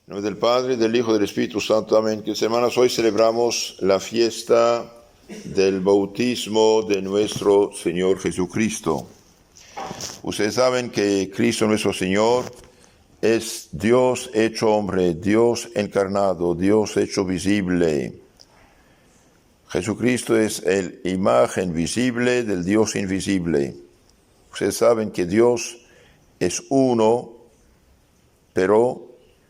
En nombre del Padre, del Hijo y del Espíritu Santo. Amén. Queridos hermanos, hoy celebramos la fiesta del bautismo de nuestro Señor Jesucristo. Ustedes saben que Cristo nuestro Señor es Dios hecho hombre, Dios encarnado, Dios hecho visible. Jesucristo es la imagen visible del Dios invisible. Ustedes saben que Dios es uno, pero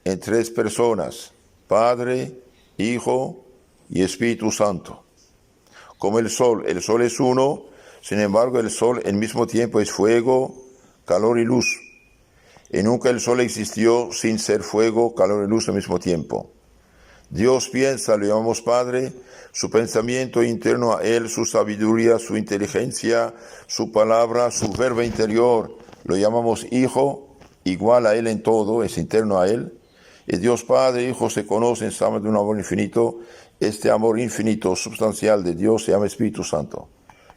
en tres personas: Padre, Hijo y Espíritu Santo. Como el sol es uno, sin embargo el sol al mismo tiempo es fuego, calor y luz. Y nunca el sol existió sin ser fuego, calor y luz al mismo tiempo. Dios piensa, lo llamamos Padre, su pensamiento interno a Él, su sabiduría, su inteligencia, su palabra, su verbo interior, lo llamamos Hijo, igual a Él en todo, es interno a Él. Y Dios Padre e Hijo se conocen, saben de un amor infinito. Este amor infinito, sustancial de Dios se llama Espíritu Santo.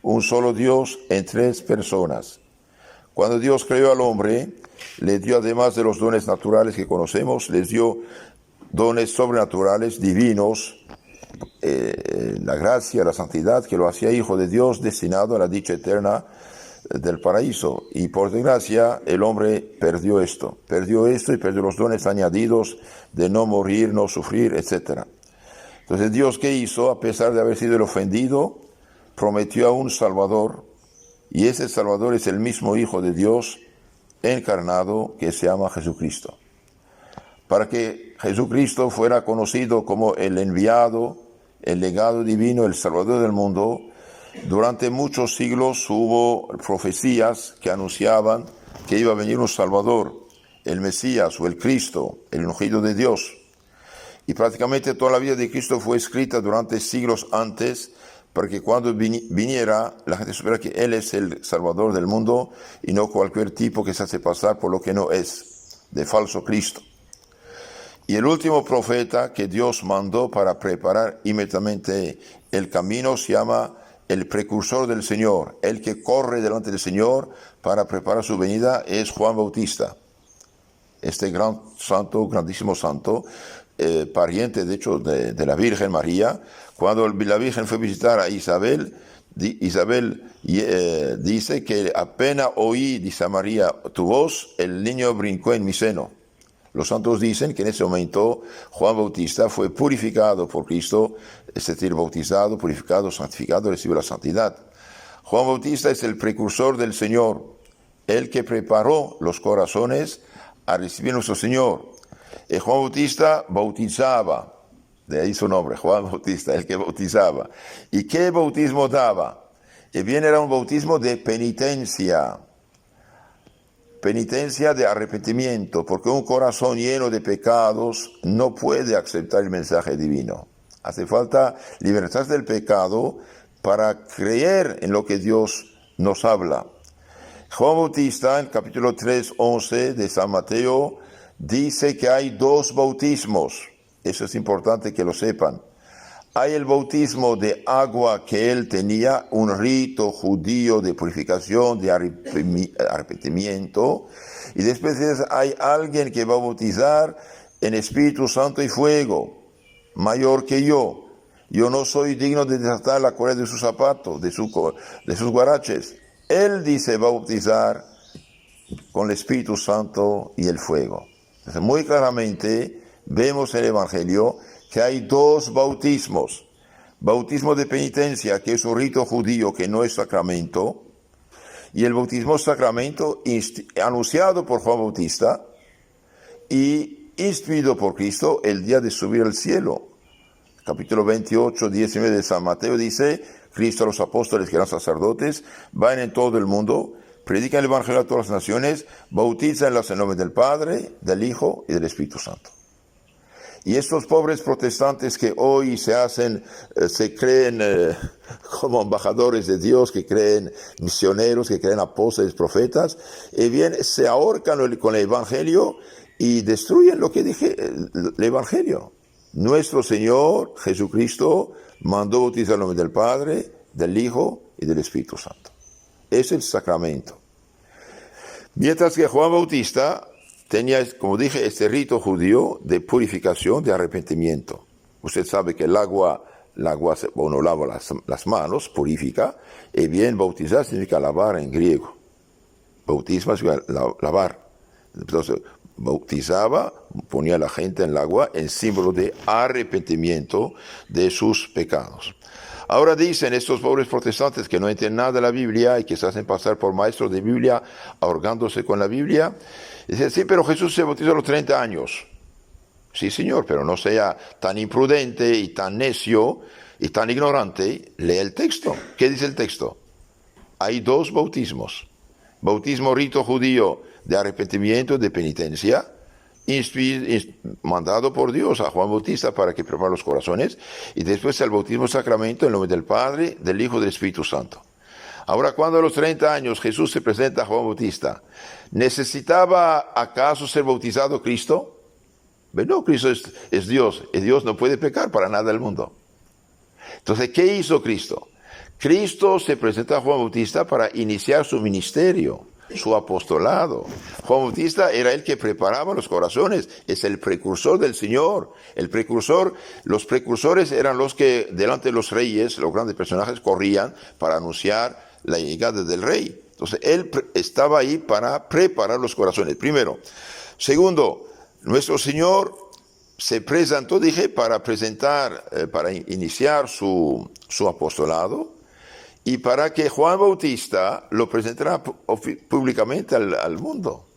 Un solo Dios en tres personas. Cuando Dios creó al hombre, le dio, además de los dones naturales que conocemos, les dio dones sobrenaturales, divinos, la gracia, la santidad, que lo hacía hijo de Dios, destinado a la dicha eterna del paraíso. Y por desgracia el hombre perdió esto y perdió los dones añadidos de no morir, no sufrir, etc. Entonces Dios, ¿qué hizo? A pesar de haber sido el ofendido, prometió a un Salvador, y ese Salvador es el mismo Hijo de Dios encarnado, que se llama Jesucristo. Para que Jesucristo fuera conocido como el enviado, el legado divino, el Salvador del mundo, durante muchos siglos hubo profecías que anunciaban que iba a venir un Salvador, el Mesías o el Cristo, el ungido de Dios. Y prácticamente toda la vida de Cristo fue escrita durante siglos antes, para que cuando viniera la gente supiera que Él es el Salvador del mundo y no cualquier tipo que se hace pasar por lo que no es, de falso Cristo. Y el último profeta que Dios mandó para preparar inmediatamente el camino se llama el precursor del Señor. El que corre delante del Señor para preparar su venida es Juan Bautista. Este gran santo, grandísimo santo, pariente de hecho de la Virgen María. Cuando la Virgen fue a visitar a Isabel, dice que apenas oí, dice María, tu voz, el niño brincó en mi seno. Los santos dicen que en ese momento Juan Bautista fue purificado por Cristo, es decir, bautizado, purificado, santificado, recibió la santidad. Juan Bautista es el precursor del Señor, el que preparó los corazones a recibir a nuestro Señor. Y Juan Bautista bautizaba, de ahí su nombre, Juan Bautista, el que bautizaba. ¿Y qué bautismo daba? Y bien, era un bautismo de penitencia de arrepentimiento, porque un corazón lleno de pecados no puede aceptar el mensaje divino. Hace falta libertarse del pecado para creer en lo que Dios nos habla. Juan Bautista, en capítulo 3:11 de San Mateo, dice que hay dos bautismos. Eso es importante que lo sepan. Hay el bautismo de agua que él tenía, un rito judío de purificación, de arrepentimiento. Y después hay alguien que va a bautizar en Espíritu Santo y fuego, mayor que yo. Yo no soy digno de desatar la correa de sus zapatos, de sus guaraches. Él dice bautizar con el Espíritu Santo y el fuego. Entonces, muy claramente vemos en el Evangelio que hay dos bautismos. Bautismo de penitencia, que es un rito judío que no es sacramento, y el bautismo sacramento anunciado por Juan Bautista y instituido por Cristo el día de subir al cielo. Capítulo 28, 19 de San Mateo dice: Cristo a los apóstoles que eran sacerdotes, vayan en todo el mundo, predican el Evangelio a todas las naciones, bautízanlas en nombre del Padre, del Hijo y del Espíritu Santo. Y estos pobres protestantes que hoy se creen como embajadores de Dios, que creen misioneros, que creen apóstoles, profetas, y bien se ahorcan con el Evangelio y destruyen lo que dije, el Evangelio. Nuestro Señor Jesucristo mandó bautizar en nombre del Padre, del Hijo y del Espíritu Santo. Es el sacramento. Mientras que Juan Bautista tenía, como dije, este rito judío de purificación, de arrepentimiento. Usted sabe que el agua uno lava las manos, purifica, y bien bautizar significa lavar en griego. Bautismo significa lavar. Entonces, bautizaba, ponía a la gente en el agua en símbolo de arrepentimiento de sus pecados. Ahora dicen estos pobres protestantes que no entienden nada de la Biblia y que se hacen pasar por maestros de Biblia, ahogándose con la Biblia. Dicen, sí, pero Jesús se bautizó a los 30 años. Sí, señor, pero no sea tan imprudente y tan necio y tan ignorante. Lee el texto. ¿Qué dice el texto? Hay dos bautismos. Bautismo rito judío de arrepentimiento, de penitencia, mandado por Dios a Juan Bautista para que prepare los corazones, y después el bautismo sacramento en nombre del Padre, del Hijo y del Espíritu Santo. Ahora, cuando a los 30 años Jesús se presenta a Juan Bautista, ¿necesitaba acaso ser bautizado Cristo? No, Cristo es Dios, y Dios no puede pecar para nada del mundo. Entonces, ¿qué hizo Cristo? Cristo se presenta a Juan Bautista para iniciar su ministerio, su apostolado. Juan Bautista era el que preparaba los corazones, es el precursor del Señor. Los precursores eran los que delante de los reyes, los grandes personajes, corrían para anunciar la llegada del rey. Entonces, él estaba ahí para preparar los corazones, primero. Segundo, nuestro Señor se presentó, para iniciar su apostolado, y para que Juan Bautista lo presentara públicamente al mundo.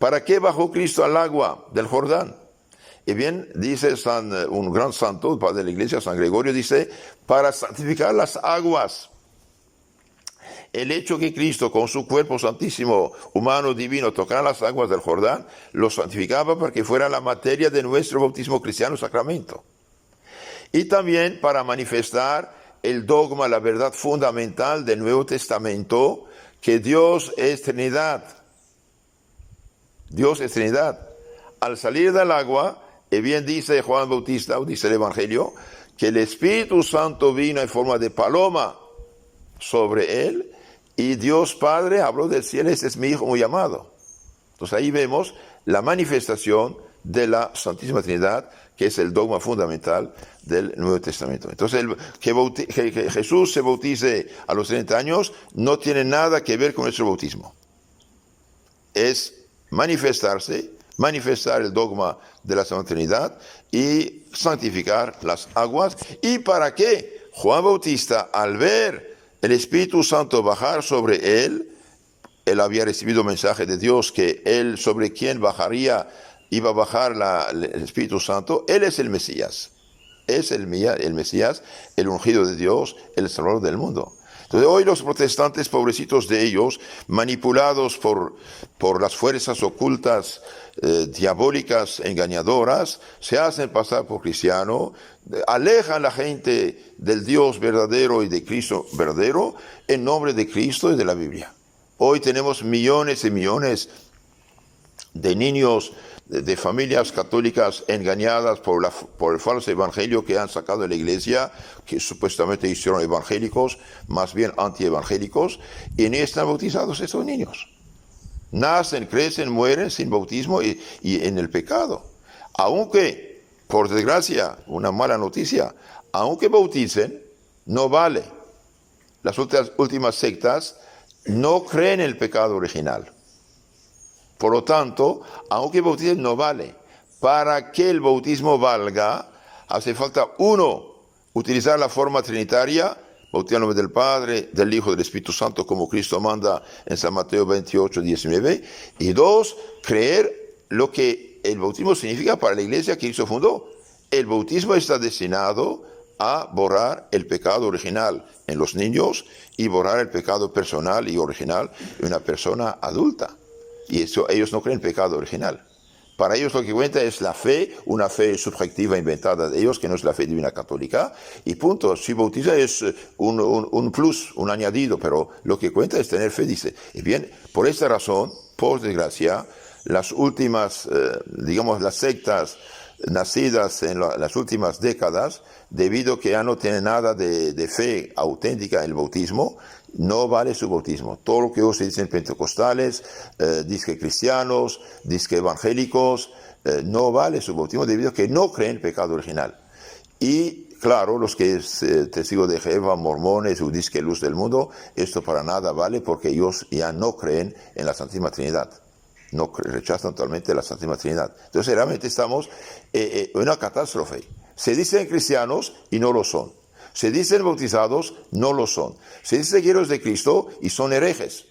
¿Para qué bajó Cristo al agua del Jordán? Y bien, dice un gran santo, padre de la iglesia, San Gregorio, dice, para santificar las aguas. El hecho que Cristo con su cuerpo santísimo, humano, divino, tocara las aguas del Jordán, lo santificaba para que fuera la materia de nuestro bautismo cristiano sacramento. Y también para manifestar el dogma, la verdad fundamental del Nuevo Testamento, que Dios es Trinidad. Dios es Trinidad. Al salir del agua, y bien dice Juan Bautista, o dice el Evangelio, que el Espíritu Santo vino en forma de paloma sobre él, y Dios Padre habló del cielo, este es mi Hijo muy amado. Entonces ahí vemos la manifestación de la Santísima Trinidad, que es el dogma fundamental del Nuevo Testamento. Entonces, que Jesús se bautice a los 30 años no tiene nada que ver con nuestro bautismo. Es manifestar el dogma de la Santa Trinidad y santificar las aguas. ¿Y para qué? Juan Bautista, al ver el Espíritu Santo bajar sobre él había recibido mensaje de Dios que él sobre quien iba a bajar el Espíritu Santo. Él es el Mesías. Es el Mesías, el ungido de Dios, el Salvador del mundo. Entonces hoy los protestantes, pobrecitos de ellos, manipulados por las fuerzas ocultas, diabólicas, engañadoras, se hacen pasar por cristiano, alejan a la gente del Dios verdadero y de Cristo verdadero en nombre de Cristo y de la Biblia. Hoy tenemos millones y millones de niños de familias católicas engañadas por el falso evangelio que han sacado de la iglesia, que supuestamente hicieron evangélicos, más bien antievangélicos, y ni están bautizados estos niños. Nacen, crecen, mueren sin bautismo y en el pecado. Aunque, por desgracia, una mala noticia, aunque bauticen, no vale. Las últimas sectas no creen en el pecado original. Por lo tanto, aunque bauticen, no vale. Para que el bautismo valga, hace falta, uno, utilizar la forma trinitaria, bautizar en nombre del Padre, del Hijo y del Espíritu Santo, como Cristo manda en San Mateo 28, 19. Y dos, creer lo que el bautismo significa para la iglesia que Cristo fundó. El bautismo está destinado a borrar el pecado original en los niños y borrar el pecado personal y original en una persona adulta. Y eso, ellos no creen en pecado original. Para ellos lo que cuenta es la fe, una fe subjetiva inventada de ellos, que no es la fe divina católica, y punto. Si bautiza es un plus, un añadido, pero lo que cuenta es tener fe, dice. Y bien, por esta razón, por desgracia, las últimas, las sectas nacidas en las últimas décadas, debido a que ya no tienen nada de fe auténtica en el bautismo, no vale su bautismo. Todo lo que ellos dicen pentecostales, disque cristianos, disque evangélicos, no vale su bautismo debido a que no creen el pecado original. Y claro, los que es testigos de Jehová, mormones o disque luz del mundo, esto para nada vale porque ellos ya no creen en la Santísima Trinidad. No rechazan totalmente la Santísima Trinidad. Entonces realmente estamos en una catástrofe. Se dicen cristianos y no lo son. Se dicen bautizados, no lo son. Se dicen seguidores de Cristo y son herejes.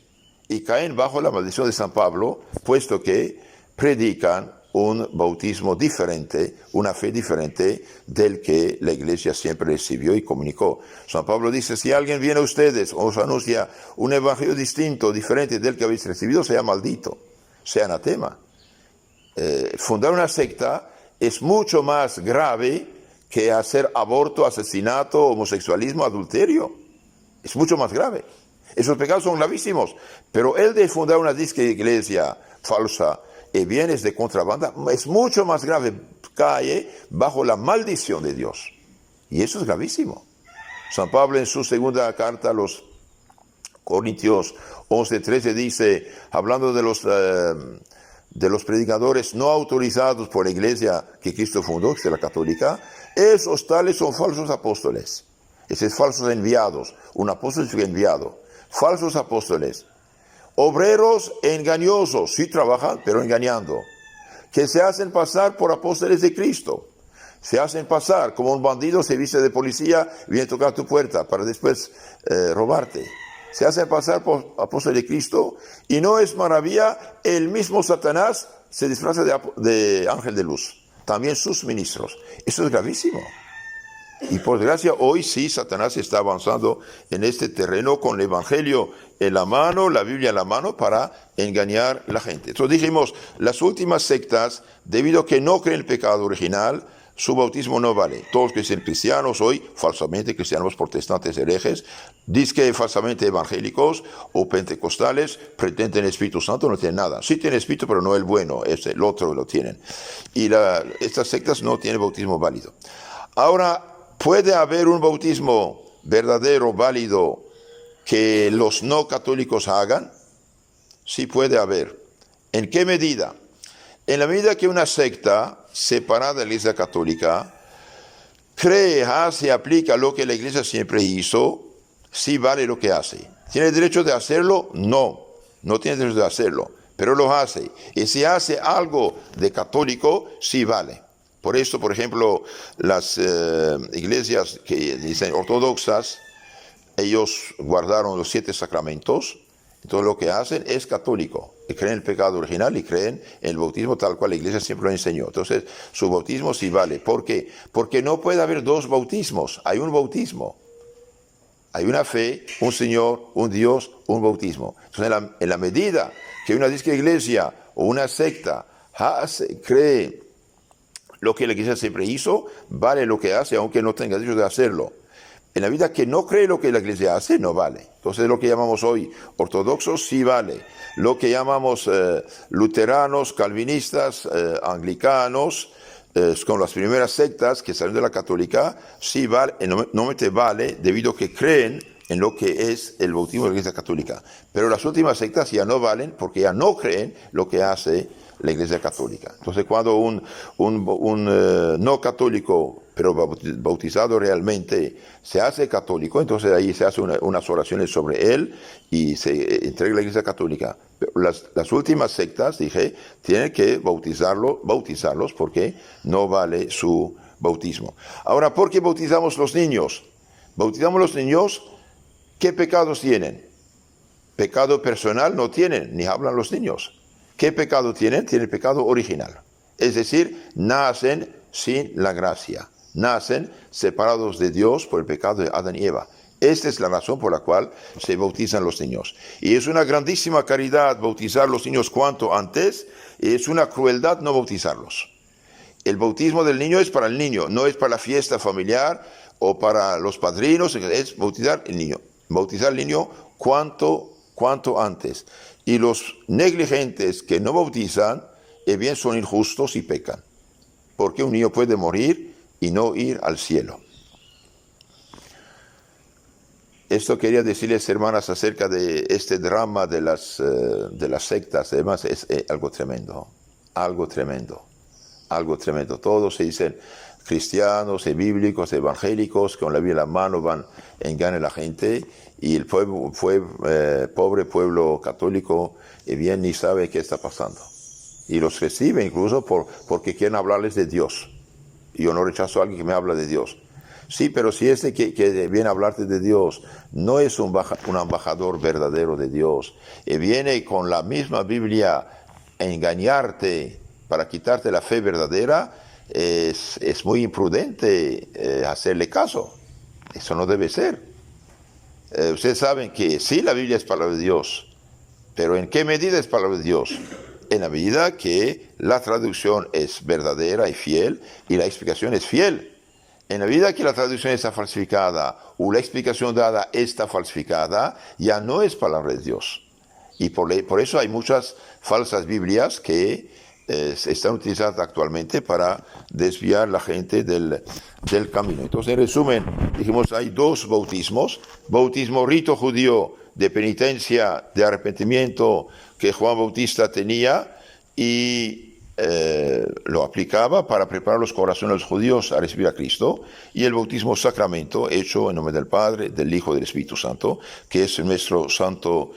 Y caen bajo la maldición de San Pablo, puesto que predican un bautismo diferente, una fe diferente del que la Iglesia siempre recibió y comunicó. San Pablo dice, si alguien viene a ustedes o os anuncia un evangelio distinto, diferente del que habéis recibido, sea maldito, sea anatema. Fundar una secta es mucho más grave que hacer aborto, asesinato, homosexualismo, adulterio. Es mucho más grave. Esos pecados son gravísimos. Pero el de fundar una disque iglesia falsa y bienes de contrabanda es mucho más grave. Cae bajo la maldición de Dios. Y eso es gravísimo. San Pablo en su segunda carta a los Corintios 11:13 dice, hablando de los predicadores no autorizados por la iglesia que Cristo fundó, que es la católica, esos tales son falsos apóstoles. Esos falsos enviados. Un apóstol es enviado. Falsos apóstoles. Obreros engañosos. Sí trabajan, pero engañando. Que se hacen pasar por apóstoles de Cristo. Se hacen pasar como un bandido, se viste de policía, viene a tocar tu puerta para después robarte. Se hacen pasar por apóstoles de Cristo y no es maravilla, el mismo Satanás se disfraza de ángel de luz. También sus ministros. Eso es gravísimo. Y por desgracia hoy sí Satanás está avanzando en este terreno con el Evangelio en la mano, la Biblia en la mano para engañar a la gente. Entonces dijimos, las últimas sectas, debido a que no creen el pecado original, su bautismo no vale. Todos los que dicen cristianos hoy, falsamente cristianos, protestantes, herejes, dizque falsamente evangélicos o pentecostales, pretenden el Espíritu Santo, no tienen nada. Sí tienen Espíritu, pero no el bueno, es el otro lo tienen. Y estas sectas no tienen bautismo válido. Ahora, ¿puede haber un bautismo verdadero, válido, que los no católicos hagan? Sí puede haber. ¿En qué medida? En la medida que una secta separada de la Iglesia Católica cree, hace, aplica lo que la Iglesia siempre hizo, sí vale lo que hace. ¿Tiene derecho de hacerlo? No, no tiene derecho de hacerlo, pero lo hace. Y si hace algo de católico, sí vale. Por esto, por ejemplo, las iglesias que dicen ortodoxas, ellos guardaron los 7 sacramentos, entonces lo que hacen es católico, y creen el pecado original y creen en el bautismo tal cual la iglesia siempre lo enseñó. Entonces su bautismo sí vale. ¿Por qué? Porque no puede haber dos bautismos, hay un bautismo. Hay una fe, un Señor, un Dios, un bautismo. Entonces en la medida que una disque iglesia o una secta cree lo que la iglesia siempre hizo, vale lo que hace aunque no tenga derecho de hacerlo. En la vida que no cree lo que la iglesia hace, no vale. Entonces lo que llamamos hoy ortodoxos sí vale. Lo que llamamos luteranos, calvinistas, anglicanos, con las primeras sectas que salieron de la católica, sí vale, normalmente vale debido a que creen en lo que es el bautismo de la iglesia católica. Pero las últimas sectas ya no valen porque ya no creen lo que hace la iglesia católica. Entonces cuando un no católico, pero bautizado realmente, se hace católico, entonces ahí se hacen unas oraciones sobre él y se entrega a la iglesia católica. Pero las últimas sectas, dije, tienen que bautizarlos porque no vale su bautismo. Ahora, ¿por qué bautizamos los niños? Bautizamos los niños, ¿qué pecados tienen? Pecado personal no tienen, ni hablan los niños. ¿Qué pecado tienen? Tienen pecado original. Es decir, nacen sin la gracia. Nacen separados de Dios por el pecado de Adán y Eva. Esta es la razón por la cual se bautizan los niños. Y es una grandísima caridad bautizar los niños cuanto antes. Y es una crueldad no bautizarlos. El bautismo del niño es para el niño, no es para la fiesta familiar o para los padrinos. Es bautizar el niño. Bautizar al niño cuanto antes. Y los negligentes que no bautizan, bien son injustos y pecan. porque un niño puede morir y no ir al cielo. Esto quería decirles, hermanas, acerca de este drama de las sectas. Además, es algo tremendo, algo tremendo, algo tremendo. Todos se dicen cristianos, bíblicos, evangélicos, con la Biblia en la mano van, engañan a la gente, y el pobre pueblo católico bien ni sabe qué está pasando. Y los recibe incluso porque quieren hablarles de Dios. Y yo no rechazo a alguien que me habla de Dios. Sí, pero si que viene a hablarte de Dios no es un embajador verdadero de Dios, y viene con la misma Biblia a engañarte para quitarte la fe verdadera, es muy imprudente hacerle caso. Eso no debe ser. Ustedes saben que sí, la Biblia es palabra de Dios, pero ¿en qué medida es palabra de Dios? En la medida que la traducción es verdadera y fiel, y la explicación es fiel. En la medida que la traducción está falsificada o la explicación dada está falsificada, ya no es palabra de Dios. Y por eso hay muchas falsas Biblias que se están utilizadas actualmente para desviar a la gente del camino. Entonces, en resumen, dijimos, hay dos bautismos. Bautismo rito judío de penitencia, de arrepentimiento que Juan Bautista tenía y lo aplicaba para preparar los corazones de los judíos a recibir a Cristo, y el bautismo sacramento hecho en nombre del Padre, del Hijo y del Espíritu Santo, que es nuestro santo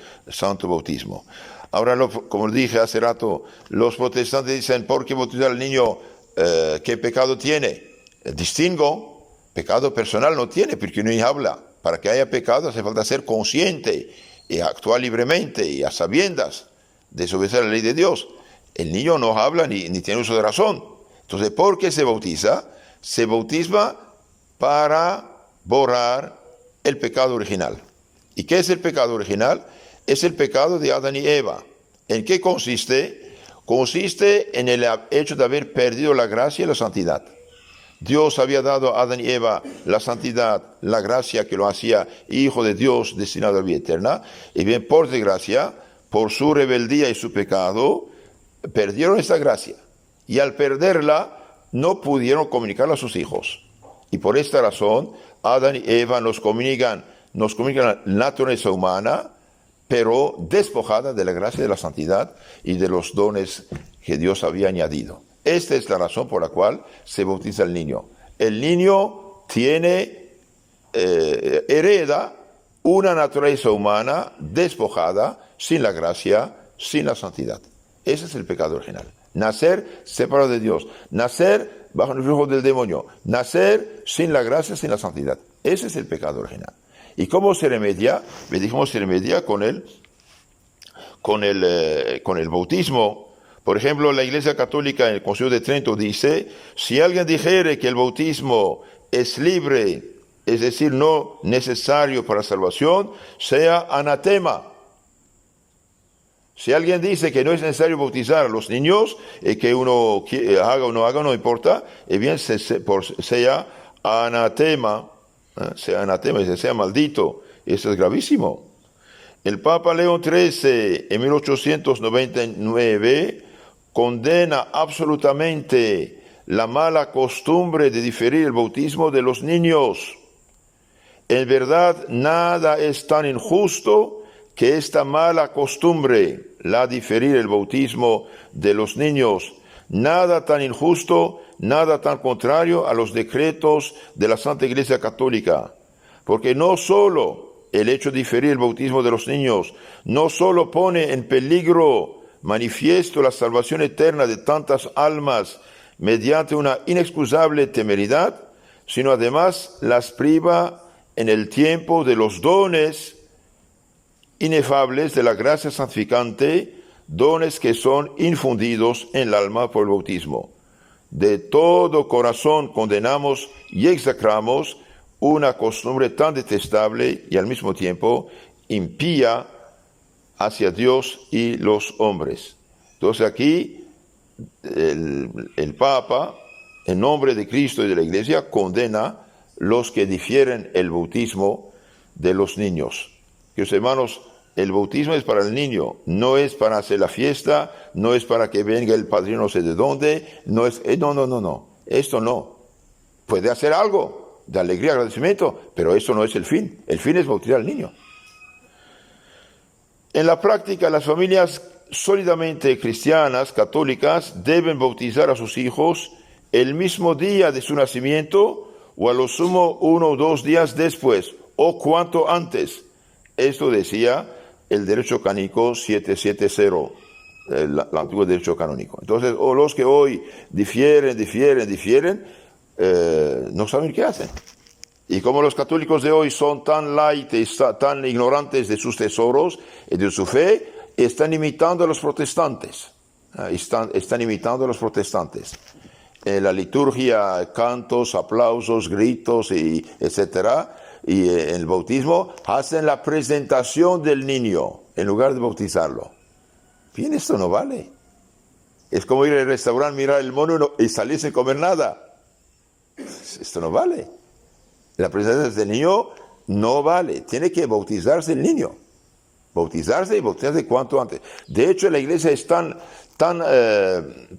bautismo. Ahora, como dije hace rato, los protestantes dicen, ¿por qué bautizar al niño? ¿Qué pecado tiene? Distingo, pecado personal no tiene, porque un niño habla. Para que haya pecado hace falta ser consciente y actuar libremente y a sabiendas, desobedecer la ley de Dios. El niño no habla ni tiene uso de razón. Entonces, ¿por qué se bautiza? Se bautiza para borrar el pecado original. ¿Y qué es el pecado original? Es el pecado de Adán y Eva. ¿En qué consiste? Consiste en el hecho de haber perdido la gracia y la santidad. Dios había dado a Adán y Eva la santidad, la gracia que lo hacía hijo de Dios destinado a la vida eterna. Y bien, por desgracia, por su rebeldía y su pecado, perdieron esa gracia. Y al perderla, no pudieron comunicarla a sus hijos. Y por esta razón, Adán y Eva nos comunican la naturaleza humana, pero despojada de la gracia y de la santidad y de los dones que Dios había añadido. Esta es la razón por la cual se bautiza el niño. El niño hereda una naturaleza humana despojada, sin la gracia, sin la santidad. Ese es el pecado original. Nacer separado de Dios. Nacer bajo el influjo del demonio. Nacer sin la gracia, sin la santidad. Ese es el pecado original. ¿Y cómo se remedia? Me dijimos, se remedia con el bautismo. Por ejemplo, la Iglesia Católica en el Concilio de Trento dice, si alguien dijere que el bautismo es libre, es decir, no necesario para salvación, sea anatema. Si alguien dice que no es necesario bautizar a los niños, que uno haga o no haga, no importa, bien sea anatema, sea maldito. Eso es gravísimo. El Papa León XIII, en 1899, condena absolutamente la mala costumbre de diferir el bautismo de los niños. En verdad, nada es tan injusto que esta mala costumbre, la diferir el bautismo de los niños. Nada tan injusto, nada tan contrario a los decretos de la Santa Iglesia Católica. Porque no solo el hecho de diferir el bautismo de los niños, no solo pone en peligro manifiesto la salvación eterna de tantas almas mediante una inexcusable temeridad, sino además las priva en el tiempo de los dones inefables de la gracia santificante, dones que son infundidos en el alma por el bautismo. De todo corazón condenamos y execramos una costumbre tan detestable y al mismo tiempo impía hacia Dios y los hombres. Entonces aquí el Papa, en nombre de Cristo y de la Iglesia, condena los que difieren el bautismo de los niños. Queridos hermanos, el bautismo es para el niño, no es para hacer la fiesta, no es para que venga el padrino no sé de dónde, no. Esto no. Puede hacer algo de alegría, agradecimiento, pero eso no es el fin. El fin es bautizar al niño. En la práctica, las familias sólidamente cristianas, católicas, deben bautizar a sus hijos el mismo día de su nacimiento o a lo sumo 1 o 2 días después, o cuanto antes. Esto decía el derecho canónico 770, el antiguo derecho canónico. Entonces, o los que hoy difieren, no saben qué hacen. Y como los católicos de hoy son tan light, tan ignorantes de sus tesoros y de su fe, están imitando a los protestantes. Están imitando a los protestantes. En la liturgia, cantos, aplausos, gritos, etcétera. Y en el bautismo hacen la presentación del niño en lugar de bautizarlo. Bien, esto no vale. Es como ir al restaurante, mirar el mono y salir sin comer nada. Esto no vale. La presentación del niño no vale. Tiene que bautizarse el niño. Bautizarse y bautizarse cuanto antes. De hecho, la iglesia es tan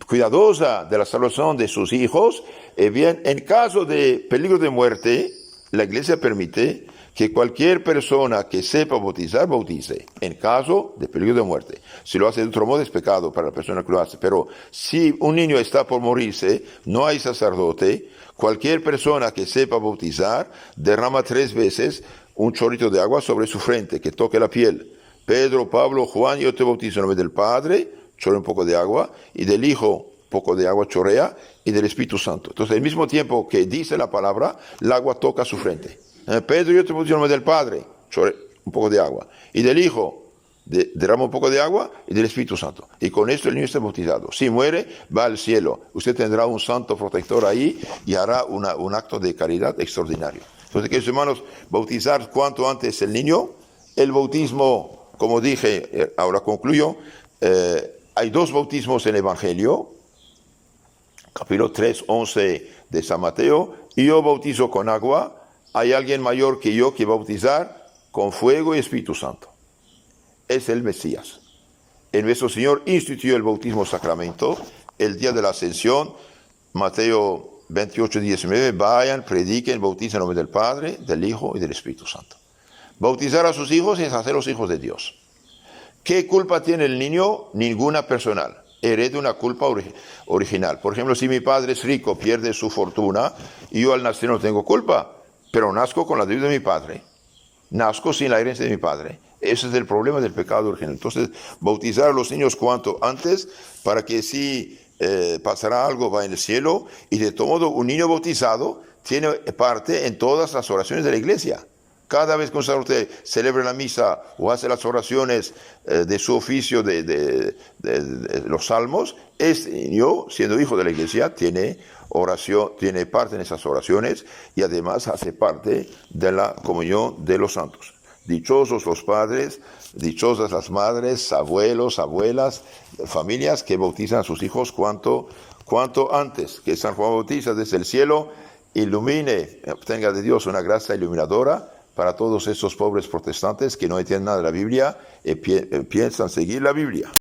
cuidadosa de la salvación de sus hijos. Bien, en caso de peligro de muerte, la iglesia permite que cualquier persona que sepa bautizar, bautice, en caso de peligro de muerte. Si lo hace de otro modo es pecado para la persona que lo hace, pero si un niño está por morirse, no hay sacerdote, cualquier persona que sepa bautizar, derrama 3 veces un chorrito de agua sobre su frente, que toque la piel. Pedro, Pablo, Juan, yo te bautizo en nombre del Padre, chorrea un poco de agua, y del Hijo, poco de agua chorrea, y del Espíritu Santo. Entonces, al mismo tiempo que dice la palabra, el agua toca su frente. Pedro, yo te bautizo en nombre del Padre, chorrea un poco de agua, y del Hijo, derrama un poco de agua, y del Espíritu Santo. Y con esto el niño está bautizado. Si muere, va al cielo. Usted tendrá un santo protector ahí, y hará un acto de caridad extraordinario. Entonces, queridos hermanos, bautizar cuanto antes el niño. El bautismo, como dije, ahora concluyo, hay 2 bautismos en el Evangelio, capítulo 3, 11 de San Mateo, y yo bautizo con agua, hay alguien mayor que yo que bautizar con fuego y Espíritu Santo. Es el Mesías. En nuestro Señor instituyó el bautismo sacramento, el día de la ascensión, Mateo 28, 19, vayan, prediquen, bauticen en nombre del Padre, del Hijo y del Espíritu Santo. Bautizar a sus hijos es hacer los hijos de Dios. ¿Qué culpa tiene el niño? Ninguna personal. Hereda una culpa original. Por ejemplo, si mi padre es rico, pierde su fortuna, y yo al nacer no tengo culpa, pero nazco con la deuda de mi padre. Nazco sin la herencia de mi padre. Ese es el problema del pecado original. Entonces, bautizar a los niños cuanto antes, para que si pasará algo, va en el cielo, y de todo modo, un niño bautizado tiene parte en todas las oraciones de la iglesia. Cada vez que un sacerdote celebra la misa o hace las oraciones de su oficio de los salmos, este niño, siendo hijo de la iglesia, tiene parte en esas oraciones y además hace parte de la comunión de los santos. Dichosos los padres, dichosas las madres, abuelos, abuelas, familias que bautizan a sus hijos cuanto antes. Que San Juan Bautista desde el cielo ilumine, obtenga de Dios una gracia iluminadora para todos estos pobres protestantes que no entienden nada de la Biblia y piensan seguir la Biblia.